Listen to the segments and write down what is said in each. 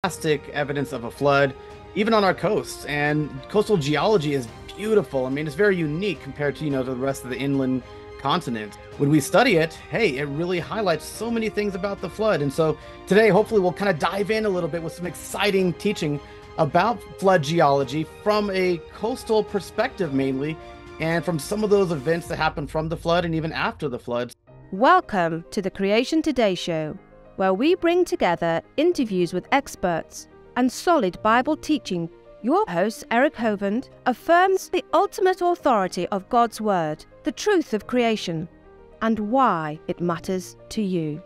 fantastic evidence of a flood, even on our coasts. And coastal geology is beautiful. I mean, it's very unique compared to, to the rest of the inland continent. When we study it, hey, it really highlights so many things about the flood. And so today, hopefully, we'll kind of dive in a little bit with some exciting teaching about flood geology from a coastal perspective mainly, and from some of those events that happened from the flood and even after the flood. Welcome to the Creation Today show, where we bring together interviews with experts and solid Bible teaching. Your host, Eric Hovind, affirms the ultimate authority of God's Word, the truth of creation, and why it matters to you.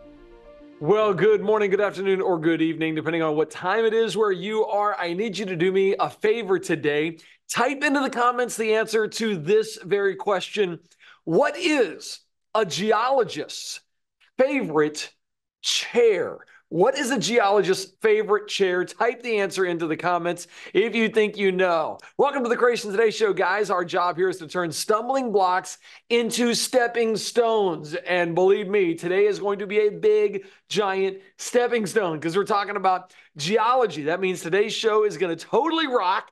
Well, good morning, good afternoon, or good evening, depending on what time it is where you are. I need you to do me a favor today. Type into the comments the answer to this very question. What is a geologist's favorite chair? What is a geologist's favorite chair? Type the answer into the comments if you think you know. Welcome to the Creation Today show, guys. Our job here is to turn stumbling blocks into stepping stones. And believe me, today is going to be a big, giant stepping stone because we're talking about geology. That means today's show is going to totally rock.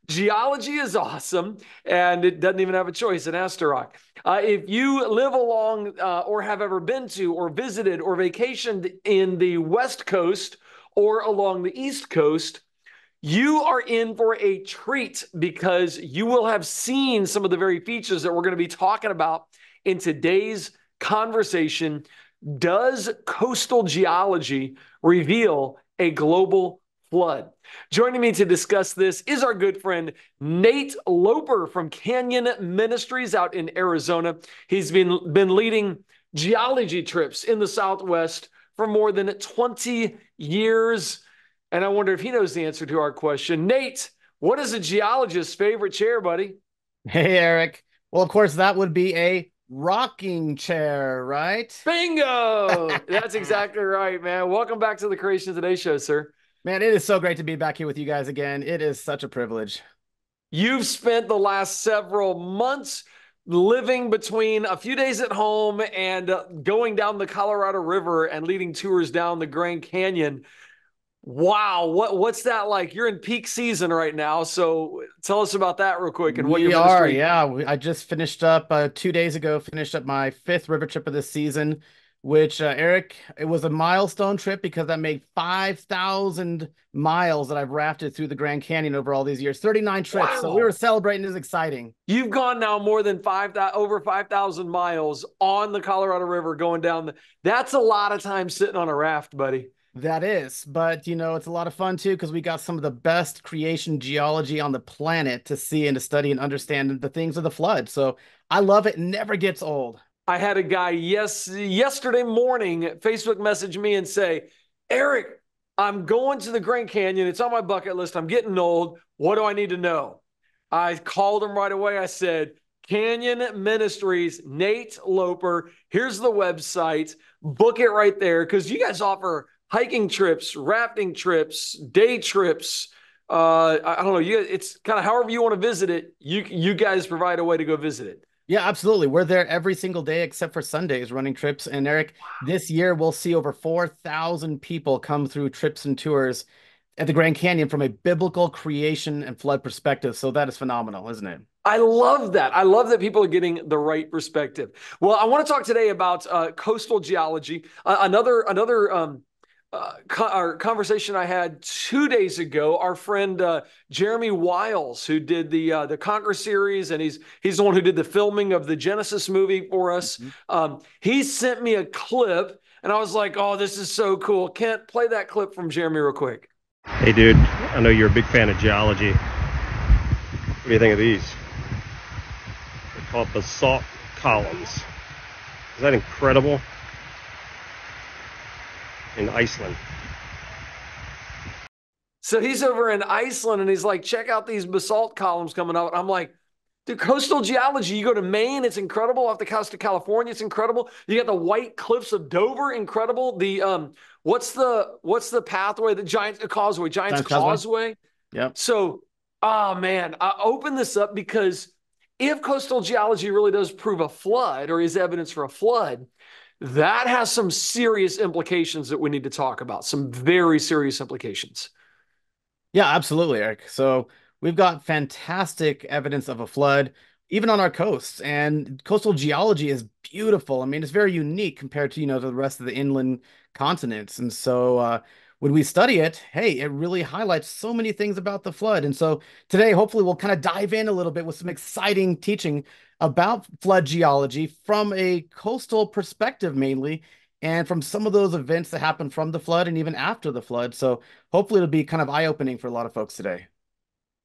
Geology is awesome, and it doesn't even have a choice. It has to rock. If you live along or have ever been to or visited or vacationed in the West Coast or along the East Coast, you are in for a treat because you will have seen some of the very features that we're going to be talking about in today's conversation. Does coastal geology reveal a global flood? Joining me to discuss this is our good friend Nate Loper from Canyon Ministries out in Arizona. He's been leading geology trips in the Southwest for more than 20 years. And I wonder if he knows the answer to our question. Nate, what is a geologist's favorite chair, buddy? Hey, Eric. Well, of course, that would be a rocking chair, right? Bingo! That's exactly right, man. Welcome back to the Creation Today show, sir. Man, it is so great to be back here with you guys again. It is such a privilege. You've spent the last several months living between a few days at home and going down the Colorado River and leading tours down the Grand Canyon. Wow, what's that like? You're in peak season right now, so tell us about that real quick and what your ministry. I just finished up 2 days ago, finished up my 5th river trip of this season, which, Eric, it was a milestone trip because that made 5,000 miles that I've rafted through the Grand Canyon over all these years, 39 trips. Wow. So we were celebrating. It's exciting. You've gone now more than over 5,000 miles on the Colorado River going down. That's a lot of time sitting on a raft, buddy. That is, but it's a lot of fun too because we got some of the best creation geology on the planet to see and to study and understand the things of the flood. So I love it. It never gets old. I had a guy yesterday morning Facebook message me and say, Eric, I'm going to the Grand Canyon. It's on my bucket list. I'm getting old. What do I need to know? I called him right away. I said, Canyon Ministries, Nate Loper. Here's the website. Book it right there because you guys offer hiking trips, rafting trips, day trips. I don't know. It's kind of however you want to visit it. You guys provide a way to go visit it. Yeah, absolutely. We're there every single day except for Sundays running trips. And Eric, this year we'll see over 4,000 people come through trips and tours at the Grand Canyon from a biblical creation and flood perspective. So that is phenomenal, isn't it? I love that. I love that people are getting the right perspective. Well, I want to talk today about coastal geology. Our conversation I had 2 days ago, our friend Jeremy Wiles, who did the Conquer series, and he's the one who did the filming of the Genesis movie for us. He sent me a clip, and I was like, "Oh, this is so cool!" Kent, play that clip from Jeremy real quick. Hey, dude, I know you're a big fan of geology. What do you think of these? They're called basalt columns. Is that incredible? In Iceland. So he's over in Iceland and he's like, check out these basalt columns coming out. I'm like, dude, coastal geology, you go to Maine, it's incredible. Off the coast of California, it's incredible. You got the white cliffs of Dover, incredible. The what's the pathway, the Giant's Causeway. Yep. So, oh man, I open this up because if coastal geology really does prove a flood or is evidence for a flood, that has some serious implications that we need to talk about, some very serious implications. Yeah, absolutely, Eric. So we've got fantastic evidence of a flood, even on our coasts. And coastal geology is beautiful. I mean, it's very unique compared to, to the rest of the inland continents. And so when we study it, hey, it really highlights so many things about the flood. And so today, hopefully, we'll kind of dive in a little bit with some exciting teaching about flood geology from a coastal perspective, mainly, and from some of those events that happened from the flood and even after the flood. So hopefully it'll be kind of eye-opening for a lot of folks today.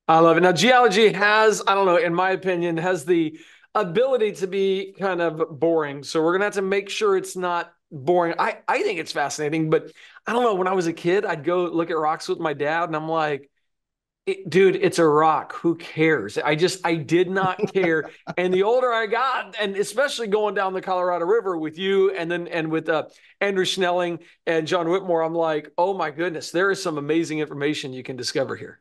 I love it. Now, geology has, I don't know, in my opinion, has the ability to be kind of boring. So we're gonna have to make sure it's not boring. I think it's fascinating, but I don't know. When I was a kid, I'd go look at rocks with my dad, and I'm like, dude, it's a rock. Who cares? I did not care. And the older I got, and especially going down the Colorado River with you and with Andrew Schnelling and John Whitmore, I'm like, oh my goodness, there is some amazing information you can discover here.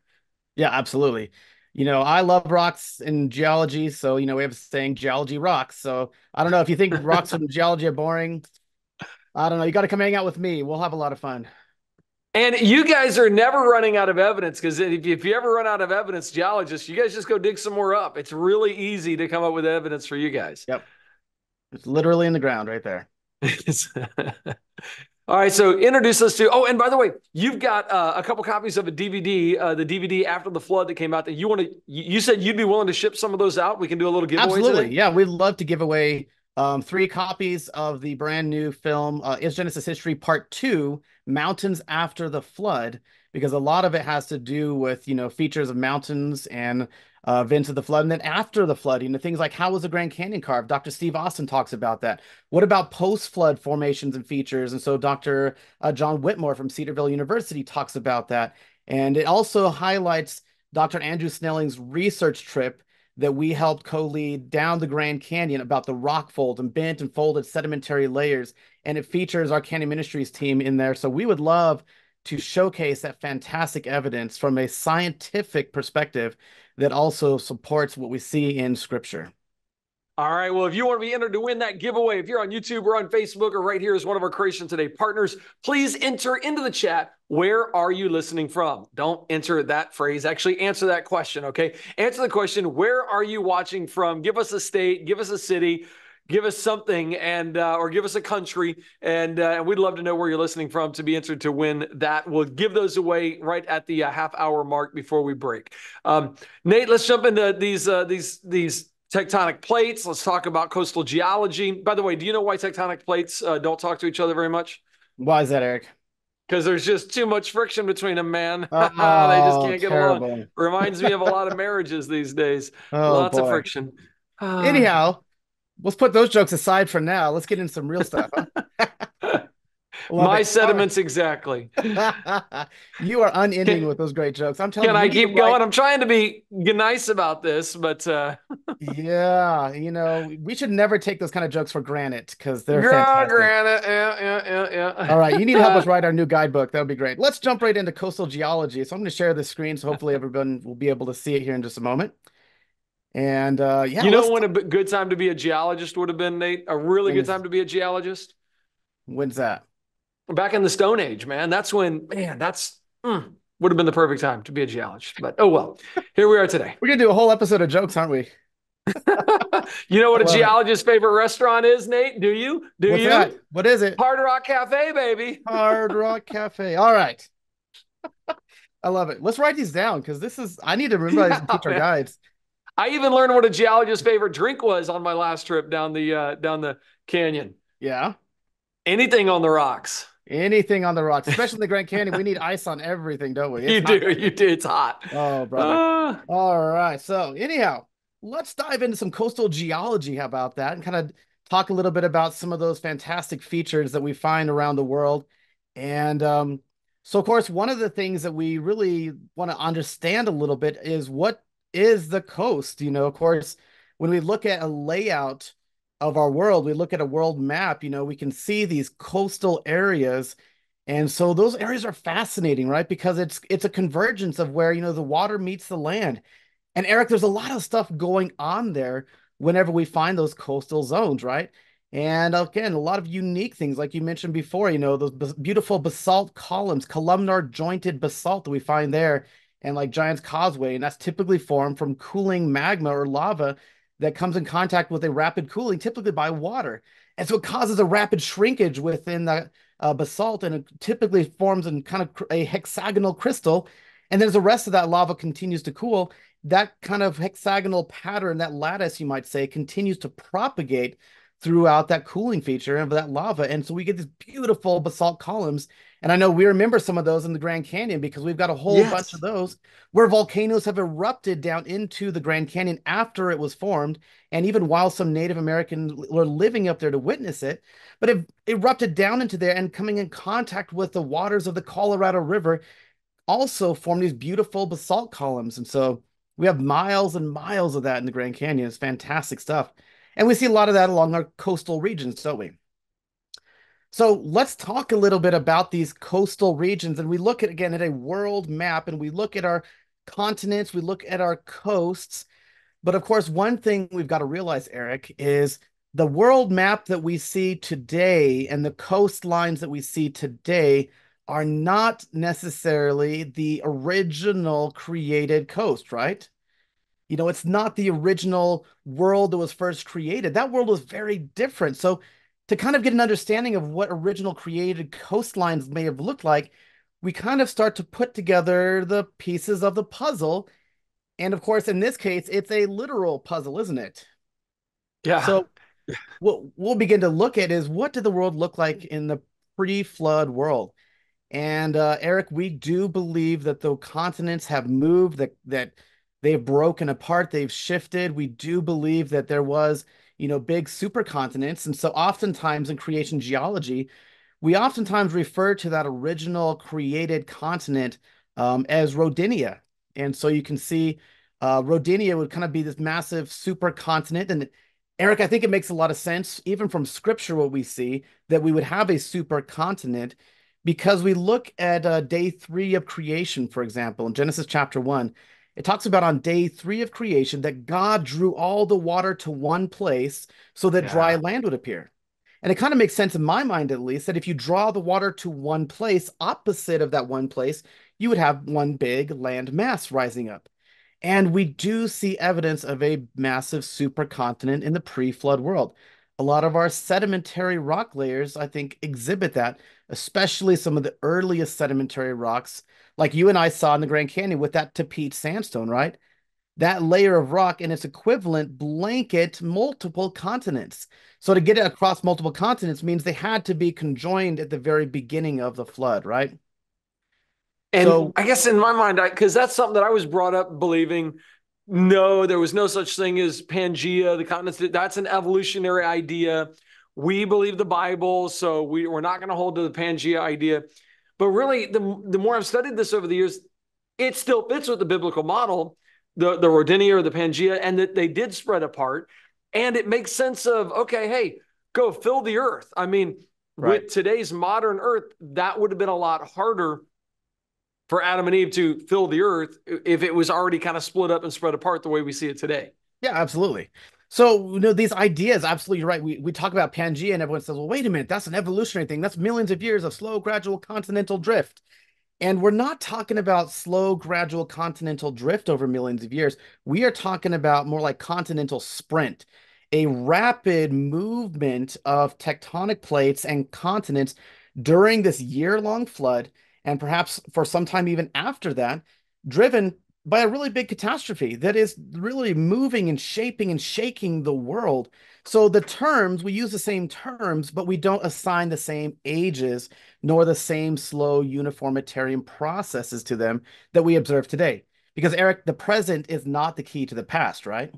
Yeah, absolutely. I love rocks in geology, so we have a saying geology rocks. So I don't know if you think rocks from geology are boring. I don't know. You got to come hang out with me. We'll have a lot of fun. And you guys are never running out of evidence because if you ever run out of evidence, geologists, you guys just go dig some more up. It's really easy to come up with evidence for you guys. Yep. It's literally in the ground right there. All right, so introduce us to. Oh, and by the way, you've got a couple copies of a DVD, the DVD After the Flood that came out. That you want to. You said you'd be willing to ship some of those out. We can do a little giveaway Absolutely. today. Yeah, we'd love to give away 3 copies of the brand new film, Is Genesis History Part 2, Mountains After the Flood, because a lot of it has to do with, features of mountains and events of the flood. And then after the flood, things like how was the Grand Canyon carved? Dr. Steve Austin talks about that. What about post-flood formations and features? And so Dr. John Whitmore from Cedarville University talks about that. And it also highlights Dr. Andrew Snelling's research trip that we helped co-lead down the Grand Canyon about the rock fold and bent and folded sedimentary layers. And it features our Canyon Ministries team in there. So we would love to showcase that fantastic evidence from a scientific perspective that also supports what we see in Scripture. All right. Well, if you want to be entered to win that giveaway, if you're on YouTube or on Facebook or right here as one of our Creation Today partners, please enter into the chat. Where are you listening from? Don't enter that phrase. Actually, answer that question. Okay. Answer the question. Where are you watching from? Give us a state, give us a city, give us something, and or give us a country, and we'd love to know where you're listening from to be entered to win that. We'll give those away right at the half-hour mark before we break. Nate, let's jump into these tectonic plates. Let's talk about coastal geology. By the way, do you know why tectonic plates don't talk to each other very much? Why is that, Eric? Because there's just too much friction between them, man. They just Oh, can't get along. terrible. Reminds me of a lot of marriages these days. Oh, Lots of boy. friction. Anyhow, let's put those jokes aside for now. Let's get into some real stuff, huh? Love My it. sentiments exactly. You are unending with those great jokes. I'm telling Can you, I we need to keep write. going? I'm trying to be nice about this, but Yeah, we should never take those kind of jokes for granted because they're yeah, fantastic. granted, yeah. All right, you need to help us write our new guidebook. That would be great. Let's jump right into coastal geology. So I'm going to share the screen, so hopefully everyone will be able to see it here in just a moment. And yeah, You know let's. when a good time to be a geologist would have been, Nate? A really good time to be a geologist? When's that? Back in the Stone Age, man. That's when, man, would have been the perfect time to be a geologist. But oh well, here we are today. We're gonna do a whole episode of jokes, aren't we? You know I what a love it. geologist's favorite restaurant is, Nate? Do you? Do What's that? you? What is it? Hard Rock Cafe, baby. Hard Rock Cafe. All right. I love it. Let's write these down because I need to remember these and Yeah, teach our man. guides. I even learned what a geologist's favorite drink was on my last trip down the canyon. Yeah. Anything on the rocks. Anything on the rocks, especially in the Grand Canyon. We need ice on everything, don't we? It's You hot do, right you now. do. It's hot. Oh, brother. Uh, All right. So, anyhow, let's dive into some coastal geology. How about that? And kind of talk a little bit about some of those fantastic features that we find around the world. And so, of course, one of the things that we really want to understand a little bit is what is the coast? Of course, when we look at a layout of our world, we look at a world map, we can see these coastal areas. And so those areas are fascinating, right? Because it's a convergence of where, the water meets the land. And Eric, there's a lot of stuff going on there whenever we find those coastal zones, right? And again, a lot of unique things, like you mentioned before, those beautiful basalt columns, columnar jointed basalt that we find there. and like Giant's Causeway, and that's typically formed from cooling magma or lava that comes in contact with a rapid cooling, typically by water. And so it causes a rapid shrinkage within the basalt, and it typically forms in kind of a hexagonal crystal. And then as the rest of that lava continues to cool, that kind of hexagonal pattern, that lattice, you might say, continues to propagate throughout that cooling feature of that lava. And so we get these beautiful basalt columns. And I know we remember some of those in the Grand Canyon because we've got a whole bunch of Yes. those where volcanoes have erupted down into the Grand Canyon after it was formed. And even while some Native Americans were living up there to witness it, but it erupted down into there and coming in contact with the waters of the Colorado River also form these beautiful basalt columns. And so we have miles and miles of that in the Grand Canyon. It's fantastic stuff. And we see a lot of that along our coastal regions, don't we? So let's talk a little bit about these coastal regions. And we look at, again, at a world map, and we look at our continents, we look at our coasts. But of course, one thing we've got to realize, Eric, is the world map that we see today and the coastlines that we see today are not necessarily the original created coast, right? It's not the original world that was first created. That world was very different. So, to kind of get an understanding of what original created coastlines may have looked like, we kind of start to put together the pieces of the puzzle. And of course, in this case, it's a literal puzzle, isn't it? Yeah. So, what we'll begin to look at is, what did the world look like in the pre-flood world? And Eric, we do believe that the continents have moved, that they've broken apart, they've shifted. We do believe that there was, big supercontinents. And so oftentimes in creation geology, we oftentimes refer to that original created continent as Rodinia. And so you can see Rodinia would kind of be this massive supercontinent. And Eric, I think it makes a lot of sense, even from scripture, what we see, that we would have a supercontinent because we look at day 3 of creation, for example, in Genesis chapter 1. It talks about on day 3 of creation that God drew all the water to one place so that dry Yeah. land would appear. And it kind of makes sense in my mind, at least, that if you draw the water to one place, opposite of that one place, you would have one big land mass rising up. And we do see evidence of a massive supercontinent in the pre-flood world. A lot of our sedimentary rock layers, I think, exhibit that, especially some of the earliest sedimentary rocks, like you and I saw in the Grand Canyon with that Tapete sandstone, right? That layer of rock and its equivalent blanket multiple continents. So to get it across multiple continents means they had to be conjoined at the very beginning of the flood, right? And So, I guess in my mind, because that's something that I was brought up believing, no, there was no such thing as Pangea, the continents. That's an evolutionary idea. We believe the Bible, so we're not going to hold to the Pangea idea. But really, the more I've studied this over the years, it still fits with the biblical model, the Rodinia or the Pangea, and that they did spread apart. And it makes sense of, okay, hey, go fill the earth. I mean, right. with today's modern earth, that would have been a lot harder for Adam and Eve to fill the earth if it was already kind of split up and spread apart the way we see it today. Yeah, absolutely. So, these ideas, absolutely right. We talk about Pangea and everyone says, well, wait a minute, that's an evolutionary thing. That's millions of years of slow, gradual continental drift. And we're not talking about slow, gradual continental drift over millions of years. We are talking about more like continental sprint, a rapid movement of tectonic plates and continents during this year-long flood, and perhaps for some time even after that, driven by a really big catastrophe that is really moving and shaping and shaking the world. So the terms, we use the same terms, but we don't assign the same ages nor the same slow uniformitarian processes to them that we observe today. Because Eric, the present is not the key to the past, right?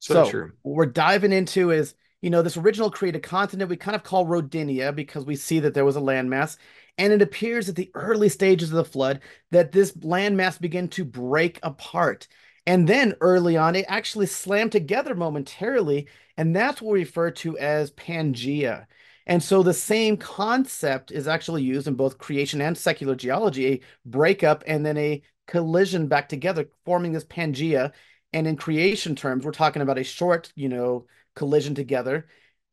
So So true. what we're diving into is, this original created continent we kind of call Rodinia because we see that there was a landmass. And it appears at the early stages of the flood that this landmass began to break apart. And then early on, it actually slammed together momentarily. And that's what we refer to as Pangea. And so the same concept is actually used in both creation and secular geology, a breakup and then a collision back together, forming this Pangea. And in creation terms, we're talking about a short, collision together.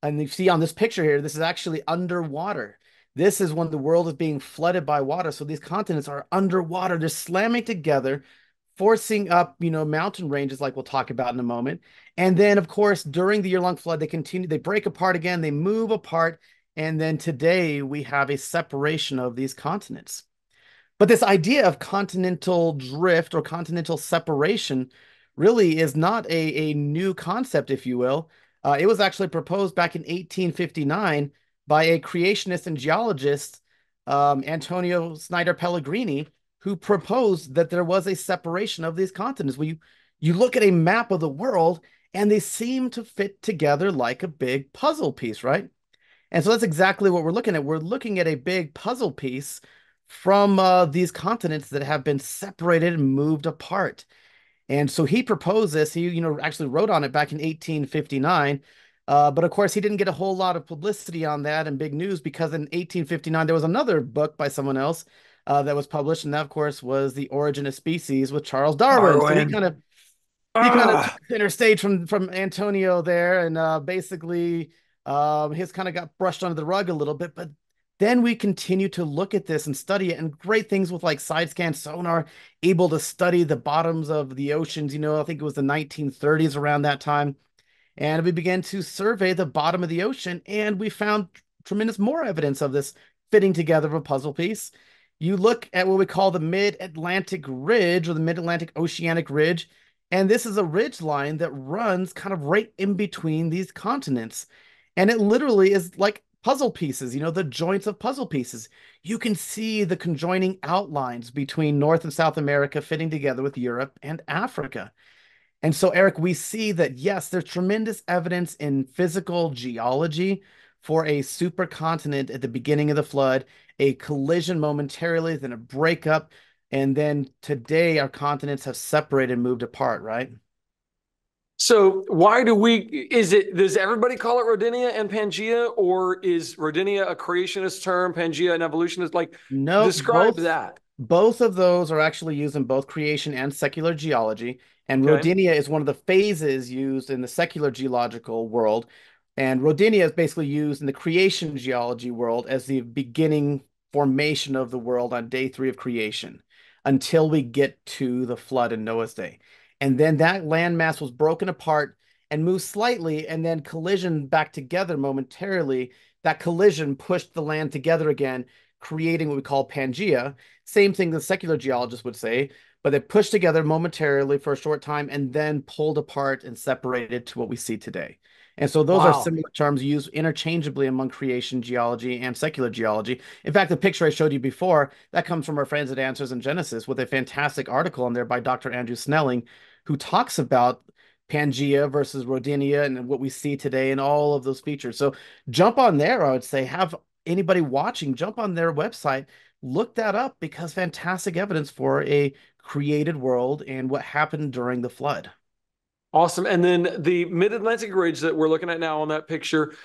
And you see on this picture here, this is actually underwater. This is when the world is being flooded by water. So these continents are underwater. They're slamming together, forcing up, mountain ranges like we'll talk about in a moment. And then, of course, during the year-long flood, they break apart again, they move apart. And then today we have a separation of these continents. But this idea of continental drift or continental separation really is not a new concept, if you will. It was actually proposed back in 1859 by a creationist and geologist, Antonio Snyder Pellegrini, who proposed that there was a separation of these continents. You look at a map of the world and they seem to fit together like a big puzzle piece, right? And so that's exactly what we're looking at. We're looking at a big puzzle piece from these continents that have been separated and moved apart. And so he proposed this. He, actually wrote on it back in 1859. But of course, he didn't get a whole lot of publicity on that and big news because in 1859, there was another book by someone else that was published. And that, of course, was The Origin of Species with Charles Darwin. So he kind of took center stage from Antonio there, and basically his kind of got brushed under the rug a little bit. But then we continue to look at this and study it, and great things with like side scan sonar, able to study the bottoms of the oceans. I think it was the 1930s around that time, and we began to survey the bottom of the ocean, and we found tremendous more evidence of this fitting together of a puzzle piece. You look at what we call the Mid-Atlantic Ridge or the Mid-Atlantic Oceanic Ridge, and this is a ridge line that runs kind of right in between these continents. And it literally is like puzzle pieces, the joints of puzzle pieces. You can see the conjoining outlines between North and South America fitting together with Europe and Africa. And so, Eric, we see that, yes, there's tremendous evidence in physical geology for a supercontinent at the beginning of the flood, a collision momentarily, then a breakup. And then today our continents have separated and moved apart, right? So does everybody call it Rodinia and Pangea, or is Rodinia a creationist term, Pangea an evolutionist? No, describe that. Both of those are actually used in both creation and secular geology. And Okay. Rodinia is one of the phases used in the secular geological world. And Rodinia is basically used in the creation geology world as the beginning formation of the world on day 3 of creation until we get to the flood in Noah's day. And then that landmass was broken apart and moved slightly and then collision back together momentarily. That collision pushed the land together again, creating what we call Pangea. Same thing the secular geologists would say, but they pushed together momentarily for a short time and then pulled apart and separated to what we see today. And so those are Wow. similar terms used interchangeably among creation geology and secular geology. In fact, the picture I showed you before, that comes from our friends at Answers in Genesis with a fantastic article on there by Dr. Andrew Snelling, who talks about Pangea versus Rodinia and what we see today and all of those features. So jump on there, I would say, have anybody watching jump on their website, look that up because fantastic evidence for a created world and what happened during the flood. Awesome. And then the Mid-Atlantic Ridge that we're looking at now on that picture,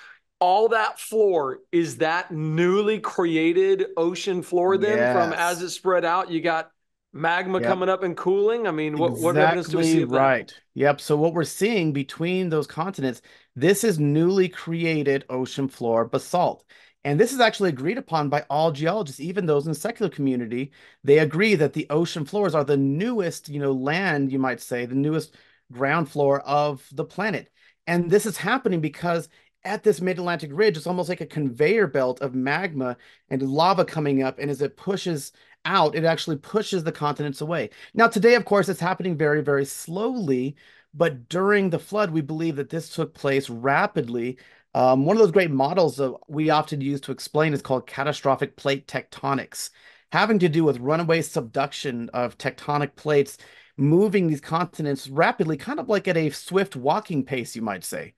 all that floor, is that newly created ocean floor then from as Yes. it spread out? You got magma Yep. coming up and cooling? I mean, what evidence do we Exactly see of that? right. Yep. So what we're seeing between those continents, this is newly created ocean floor basalt. And this is actually agreed upon by all geologists, even those in the secular community. They agree that the ocean floors are the newest, land, you might say, the newest ground floor of the planet. And this is happening because at this mid-Atlantic ridge, it's almost like a conveyor belt of magma and lava coming up. And as it pushes out, it actually pushes the continents away. Now, today, of course, it's happening very, very slowly, but during the flood, we believe that this took place rapidly. One of those great models that we often use to explain is called catastrophic plate tectonics, having to do with runaway subduction of tectonic plates, moving these continents rapidly, kind of like at a swift walking pace, you might say.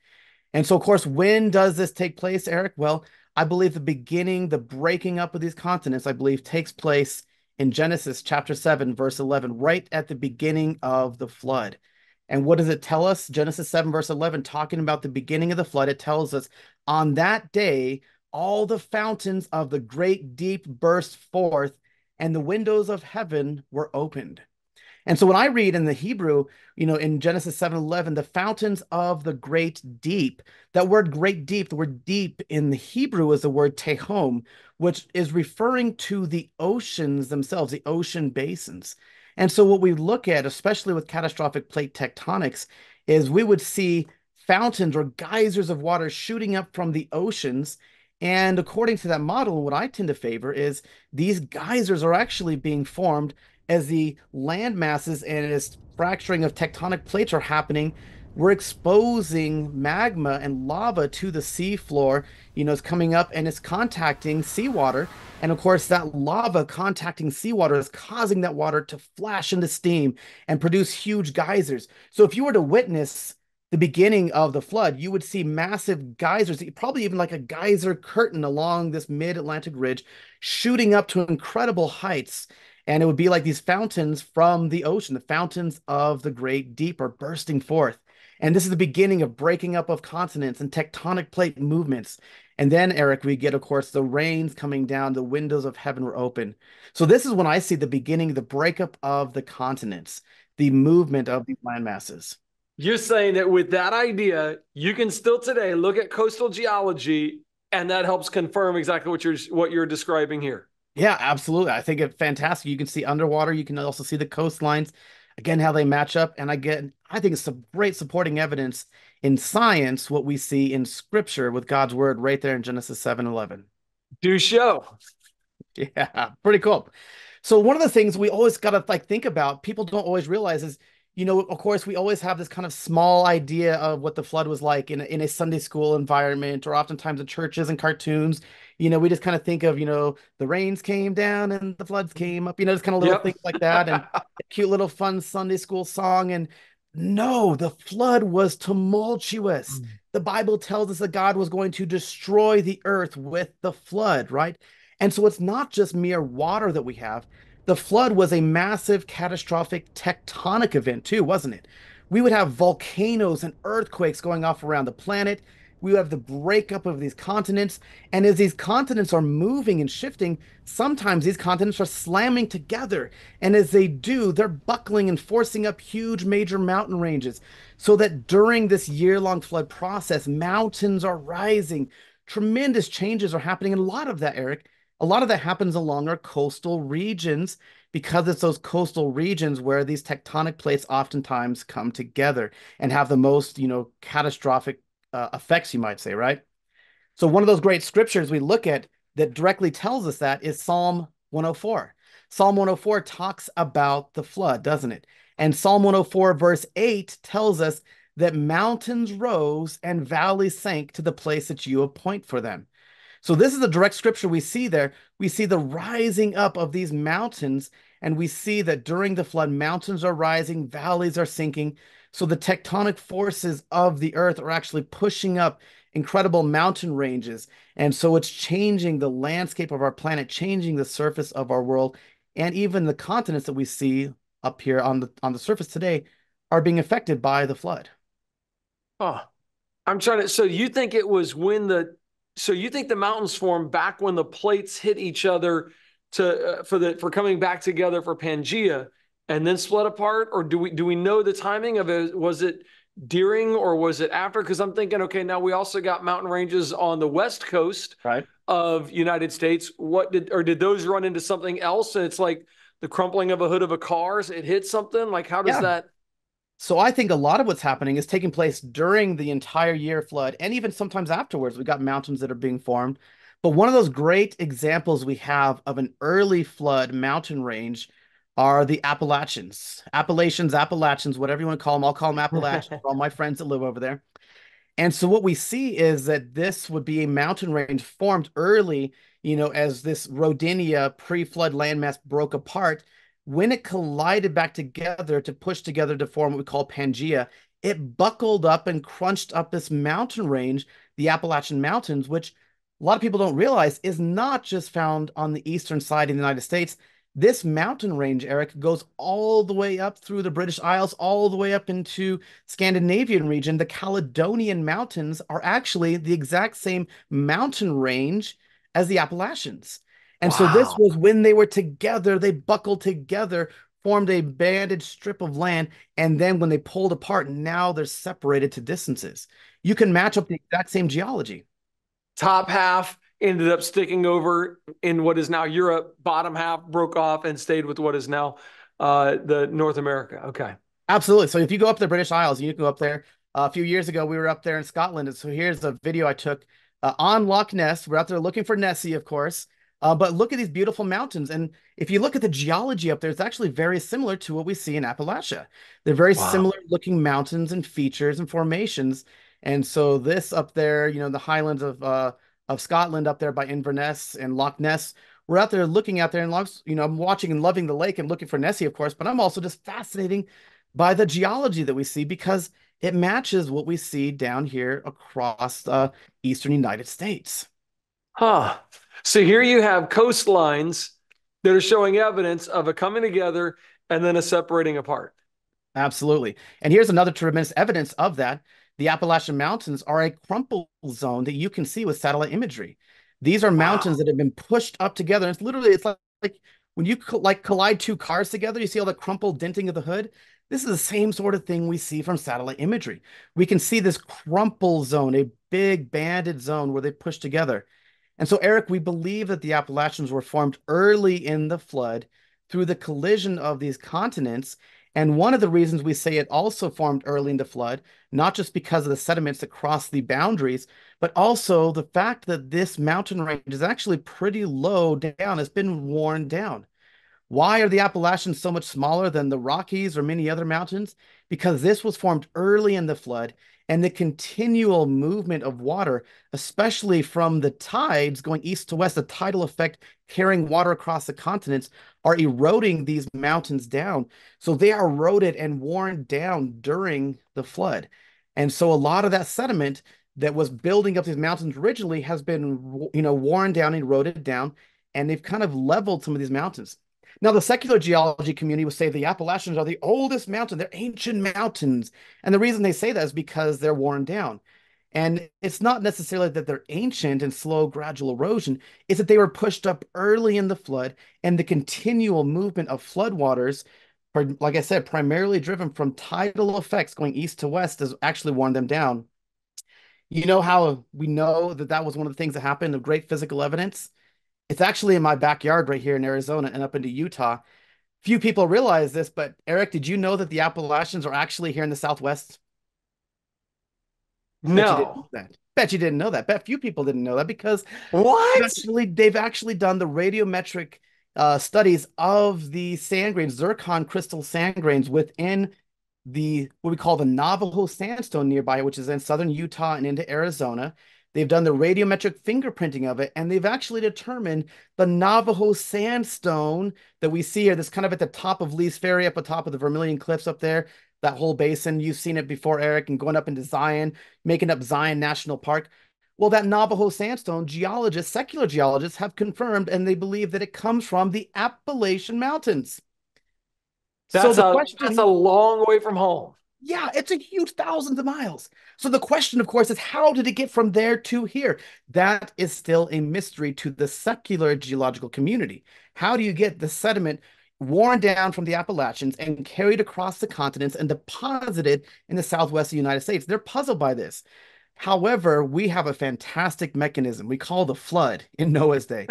And so, of course, when does this take place, Eric? Well, I believe the breaking up of these continents, I believe takes place in Genesis chapter 7, verse 11, right at the beginning of the flood. And what does it tell us? Genesis 7, verse 11, talking about the beginning of the flood, it tells us on that day, all the fountains of the great deep burst forth, and the windows of heaven were opened. And so when I read in the Hebrew, in Genesis 7:11, the fountains of the great deep, that word great deep, the word deep in the Hebrew is the word tehom, which is referring to the oceans themselves, the ocean basins. And so what we look at, especially with catastrophic plate tectonics, is we would see fountains or geysers of water shooting up from the oceans. And according to that model, what I tend to favor is these geysers are actually being formed as the land masses and as fracturing of tectonic plates are happening. We're exposing magma and lava to the sea floor. It's coming up and it's contacting seawater. And of course, that lava contacting seawater is causing that water to flash into steam and produce huge geysers. So if you were to witness the beginning of the flood, you would see massive geysers, probably even like a geyser curtain along this mid-Atlantic ridge, shooting up to incredible heights. And it would be like these fountains from the ocean, the fountains of the great deep are bursting forth. And this is the beginning of breaking up of continents and tectonic plate movements. And then, Eric, we get, of course, the rains coming down, the windows of heaven were open. So this is when I see the beginning, the breakup of the continents, the movement of these land masses. You're saying that with that idea, you can still today look at coastal geology, and that helps confirm exactly what you're describing here. Yeah, absolutely. I think it's fantastic. You can see underwater. You can also see the coastlines, again, how they match up. And I think it's some great supporting evidence in science, what we see in scripture with God's word right there in Genesis 7:11. Do show. Yeah, pretty cool. So one of the things we always got to think about, people don't always realize is, of course, we always have this kind of small idea of what the flood was like in a Sunday school environment, or oftentimes in churches and cartoons. We just kind of think of, the rains came down and the floods came up, just kind of little things like that, and a cute little fun Sunday school song. And no, the flood was tumultuous. The Bible tells us that God was going to destroy the earth with the flood, right? And so it's not just mere water that we have. The flood was a massive, catastrophic tectonic event too, wasn't it? We would have volcanoes and earthquakes going off around the planet. We have the breakup of these continents. And as these continents are moving and shifting, sometimes these continents are slamming together. And as they do, they're buckling and forcing up huge major mountain ranges. So that during this year-long flood process, mountains are rising. Tremendous changes are happening. And a lot of that, Eric, a lot of that happens along our coastal regions, because it's those coastal regions where these tectonic plates oftentimes come together and have the most, catastrophic effects, you might say, right? So one of those great scriptures we look at that directly tells us that is Psalm 104. Psalm 104 talks about the flood, doesn't it? And Psalm 104 verse 8 tells us that mountains rose and valleys sank to the place that you appoint for them. So this is the direct scripture we see there. We see the rising up of these mountains, and we see that during the flood, mountains are rising, valleys are sinking. So the tectonic forces of the earth are actually pushing up incredible mountain ranges. And so it's changing the landscape of our planet, changing the surface of our world, and even the continents that we see up here on the surface today are being affected by the flood. Oh, so you think it was so you think the mountains formed back when the plates hit each other for coming back together for Pangea and then split apart? Or do we know the timing of it? Was it during or was it after? Because I'm thinking, okay, now we also got mountain ranges on the west coast of United States. Did those run into something else? And it's like the crumpling of a hood of a car, it hit something? Like, how does that? So I think a lot of what's happening is taking place during the entire year flood, and even sometimes afterwards. We've got mountains that are being formed. But one of those great examples we have of an early flood mountain range are the Appalachians, whatever you want to call them. I'll call them Appalachians for all my friends that live over there. And so what we see is that this would be a mountain range formed early, as this Rodinia pre-flood landmass broke apart. When it collided back together to push together to form what we call Pangea, it buckled up and crunched up this mountain range, the Appalachian Mountains, which a lot of people don't realize is not just found on the eastern side of the United States. This mountain range, Eric, goes all the way up through the British Isles, all the way up into Scandinavian region. The Caledonian Mountains are actually the exact same mountain range as the Appalachians. And so this was when they were together, they buckled together formed a banded strip of land. And then when they pulled apart, now they're separated to distances. You can match up the exact same geology. Top half ended up sticking over in what is now Europe. Bottom half broke off and stayed with what is now the North America. Okay. Absolutely. So if you go up the British Isles, you can go up there. A few years ago, we were up there in Scotland. And so here's a video I took on Loch Ness. We're out there looking for Nessie, of course. But look at these beautiful mountains. And if you look at the geology up there, it's actually very similar to what we see in Appalachia. They're very similar looking mountains and features and formations. And so this up there, the highlands of Scotland up there by Inverness and Loch Ness, we're out there looking out there and I'm watching and loving the lake and looking for Nessie, of course, but I'm also just fascinating by the geology that we see because it matches what we see down here across the eastern United States. Huh. So here you have coastlines that are showing evidence of a coming together and then a separating apart. Absolutely. And here's another tremendous evidence of that. The Appalachian Mountains are a crumple zone that you can see with satellite imagery. These are mountains that have been pushed up together. It's like when you collide two cars together, you see all the crumpled denting of the hood. This is the same sort of thing we see from satellite imagery. We can see this crumple zone, a big banded zone where they push together. And so, Eric, we believe that the Appalachians were formed early in the flood through the collision of these continents. And one of the reasons we say it also formed early in the flood, not just because of the sediments that cross the boundaries, but also the fact that this mountain range is actually pretty low down. It's been worn down. Why are the Appalachians so much smaller than the Rockies or many other mountains? Because this was formed early in the flood, and the continual movement of water, especially from the tides going east to west, the tidal effect carrying water across the continents, are eroding these mountains down. So they are eroded and worn down during the flood. And so a lot of that sediment that was building up these mountains originally has been, worn down, eroded down, and they've kind of leveled some of these mountains. Now, the secular geology community will say the Appalachians are the oldest mountain. They're ancient mountains. And the reason they say that is because they're worn down. And it's not necessarily that they're ancient and slow, gradual erosion. It's that they were pushed up early in the flood, and the continual movement of floodwaters, like I said, primarily driven from tidal effects going east to west, has actually worn them down. You know how we know that that was one of the things that happened of great physical evidence? It's actually in my backyard right here in Arizona and up into Utah. Few people realize this, but Eric, did you know that the Appalachians are actually here in the Southwest? Bet you didn't know No. that. Bet you didn't know that. Bet few people didn't know that because What? they've actually done the radiometric studies of the sand grains, zircon crystal sand grains within what we call the Navajo sandstone nearby, which is in southern Utah and into Arizona. They've done the radiometric fingerprinting of it, and they've actually determined the Navajo sandstone that we see here, that's kind of at the top of Lee's Ferry, up atop of the Vermilion Cliffs up there, that whole basin. You've seen it before, Eric, and going up into Zion, making up Zion National Park. Well, that Navajo sandstone, secular geologists have confirmed, and they believe that it comes from the Appalachian Mountains. That's a long way from home. Yeah, it's a huge thousands of miles. So the question, of course, is how did it get from there to here? That is still a mystery to the secular geological community. How do you get the sediment worn down from the Appalachians and carried across the continents and deposited in the Southwest of the United States? They're puzzled by this. However, we have a fantastic mechanism we call the flood in Noah's day.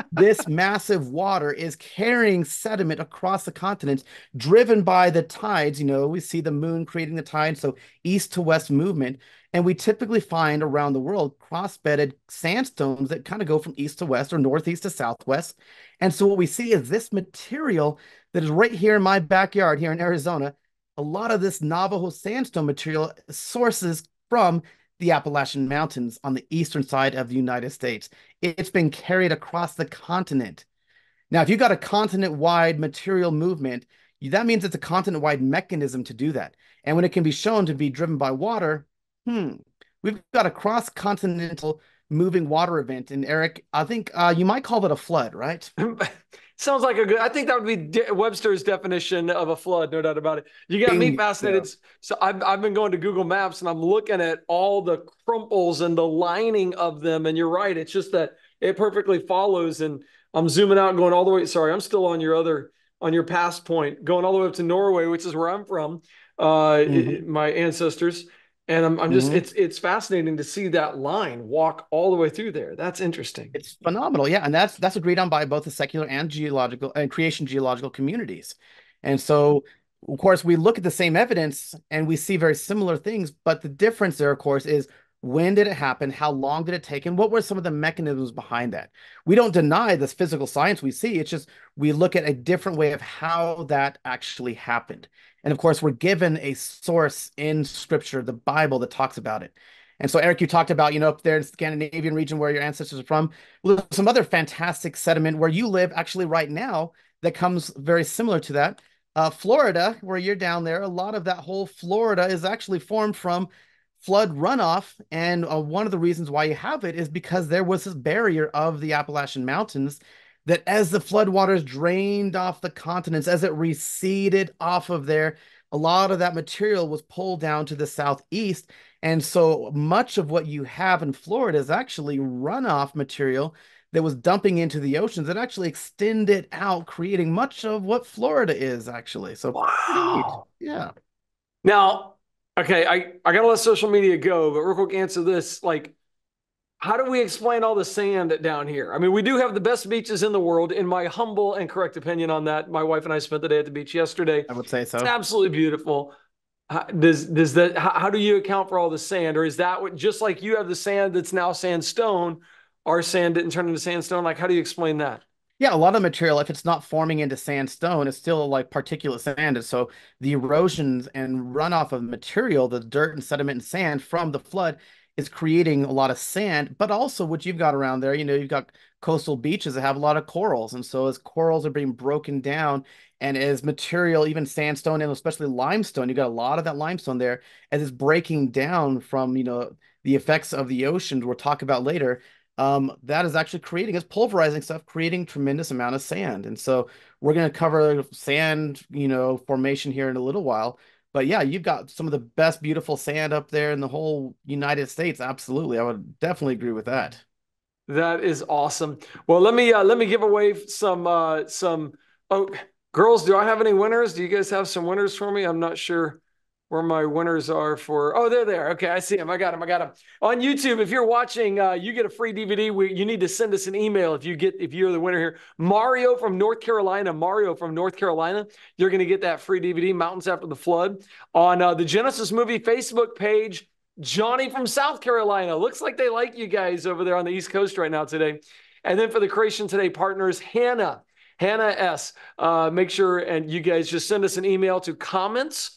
This massive water is carrying sediment across the continents, driven by the tides. We see the moon creating the tide, so east to west movement. And we typically find around the world cross-bedded sandstones that kind of go from east to west or northeast to southwest. And so what we see is this material that is right here in my backyard here in Arizona. A lot of this Navajo sandstone material sources from the Appalachian Mountains on the eastern side of the United States. It's been carried across the continent. Now, if you've got a continent-wide material movement, that means it's a continent-wide mechanism to do that. And when it can be shown to be driven by water, we've got a cross-continental moving water event. And Eric, I think you might call that a flood, right? Sounds like I think that would be Webster's definition of a flood, no doubt about it. You got me fascinated. So I've been going to Google Maps and I'm looking at all the crumples and the lining of them. And you're right. It's just that it perfectly follows. And I'm zooming out and going all the way. Sorry, I'm still on your other on your past point, going all the way up to Norway, which is where I'm from, my ancestors. And I'm just, Mhm. it's fascinating to see that line walk all the way through there. That's interesting. It's phenomenal, yeah, and that's agreed on by both the secular and geological and creation geological communities. And so, of course, we look at the same evidence and we see very similar things, but the difference there, of course, is when did it happen? How long did it take? And what were some of the mechanisms behind that? We don't deny this physical science we see. It's just we look at a different way of how that actually happened. And of course, we're given a source in scripture, the Bible, that talks about it. And so, Eric, you talked about, up there in the Scandinavian region where your ancestors are from. Well, there's some other fantastic sediment where you live actually right now that comes very similar to that. Florida, where you're down there, a lot of that whole Florida is actually formed from flood runoff. And one of the reasons why you have it is because there was this barrier of the Appalachian Mountains that as the floodwaters drained off the continents, as it receded off of there, a lot of that material was pulled down to the southeast. And so much of what you have in Florida is actually runoff material that was dumping into the oceans that actually extended out, creating much of what Florida is actually. So pretty neat. Wow. Yeah. Now, okay, I gotta let social media go, but real quick, answer this. Like, how do we explain all the sand down here? I mean, we do have the best beaches in the world, in my humble and correct opinion on that. My wife and I spent the day at the beach yesterday. I would say It's so. absolutely beautiful. Does that, how do you account for all the sand? Or is that what, just like you have the sand that's now sandstone, our sand didn't turn into sandstone? Like, how do you explain that? Yeah, a lot of material, if it's not forming into sandstone, it's still like particulate sand. And so the erosions and runoff of material, the dirt and sediment and sand from the flood is creating a lot of sand. But also what you've got around there, you've got coastal beaches that have a lot of corals. And so as corals are being broken down and as material, even sandstone and especially limestone, you've got a lot of that limestone there as it's breaking down from, the effects of the oceans we'll talk about later, that is actually creating, it's pulverizing stuff, creating tremendous amount of sand. And so we're going to cover sand, formation here in a little while. But yeah, you've got some of the best beautiful sand up there in the whole United States. Absolutely. I would definitely agree with that. That is awesome. Well, let me give away some. Oh, girls, do I have any winners? Do you guys have some winners for me? I'm not sure where my winners are for. Oh, they're there. Okay, I see them. I got them. I got them on YouTube. If you're watching, you get a free DVD. You need to send us an email if you're the winner here. Mario from North Carolina. Mario from North Carolina. You're going to get that free DVD. Mountains After the Flood on the Genesis Movie Facebook page. Johnny from South Carolina. Looks like they like you guys over there on the East Coast right now today. And then for the Creation Today partners, Hannah S. Make sure and you guys just send us an email to comments,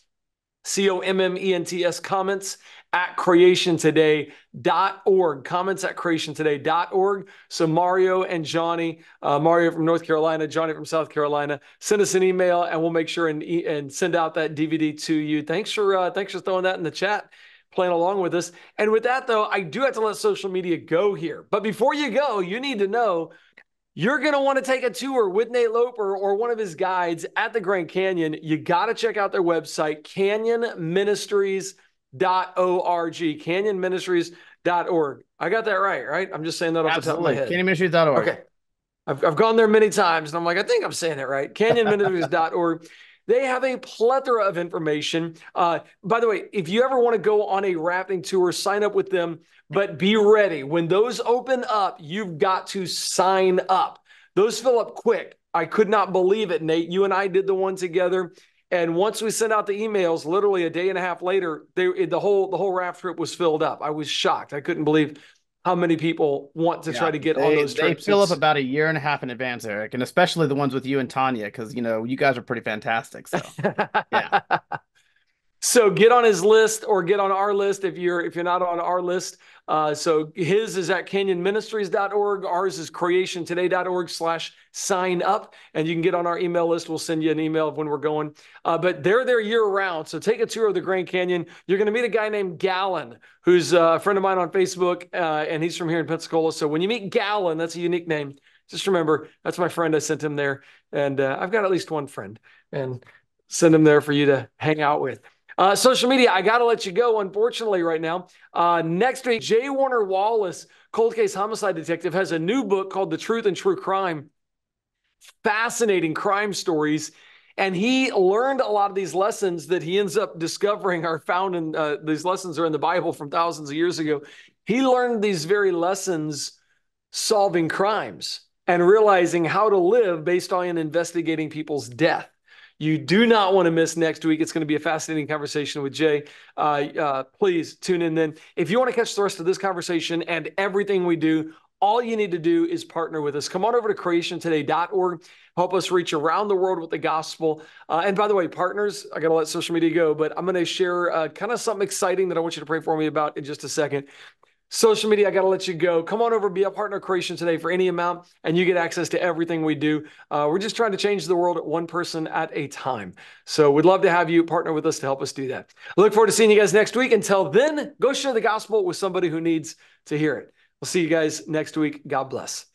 COMMENTS, comments at creationtoday.org. Comments at creationtoday.org. So Mario and Johnny, Mario from North Carolina, Johnny from South Carolina, send us an email and we'll make sure and send out that DVD to you. Thanks for throwing that in the chat, playing along with us. And with that, though, I do have to let social media go here. But before you go, you need to know you're going to want to take a tour with Nate Loper or one of his guides at the Grand Canyon. You got to check out their website, canyonministries.org, canyonministries.org. I got that right? I'm just saying that off the top of my head. Canyonministries.org. Okay. I've gone there many times, and I'm like, I think I'm saying it right. Canyonministries.org. They have a plethora of information. By the way, if you ever want to go on a rafting tour, sign up with them, but be ready. When those open up, you've got to sign up. Those fill up quick. I could not believe it, Nate. You and I did the one together. And once we sent out the emails, literally a day and a half later, the whole raft trip was filled up. I was shocked. I couldn't believe how many people want to try to get on those trips. They fill up about a year and a half in advance, Eric, and especially the ones with you and Tanya, because you guys are pretty fantastic. So yeah. So get on his list or get on our list if you're not on our list. So his is at canyonministries.org. Ours is creationtoday.org/sign up. And you can get on our email list. We'll send you an email of when we're going. But they're there year round. So take a tour of the Grand Canyon. You're going to meet a guy named Gallon, who's a friend of mine on Facebook. And he's from here in Pensacola. So when you meet Gallon, that's a unique name. Just remember, that's my friend. I sent him there. And I've got at least one friend. And send him there for you to hang out with. Social media, I got to let you go, unfortunately, right now. Next week, J. Warner Wallace, cold case homicide detective, has a new book called The Truth and True Crime. fascinating crime stories. And he learned a lot of these lessons that he ends up discovering are found in these lessons are in the Bible from thousands of years ago. He learned these very lessons solving crimes and realizing how to live based on investigating people's death. You do not want to miss next week. It's going to be a fascinating conversation with Jay. Please tune in then. If you want to catch the rest of this conversation and everything we do, all you need to do is partner with us. Come on over to creationtoday.org. Help us reach around the world with the gospel. And by the way, partners, I got to let social media go, but I'm going to share kind of something exciting that I want you to pray for me about in just a second. Social media, I got to let you go. Come on over, be a partner of Creation Today for any amount, and you get access to everything we do. We're just trying to change the world one person at a time. So we'd love to have you partner with us to help us do that. I look forward to seeing you guys next week. Until then, go share the gospel with somebody who needs to hear it. We'll see you guys next week. God bless.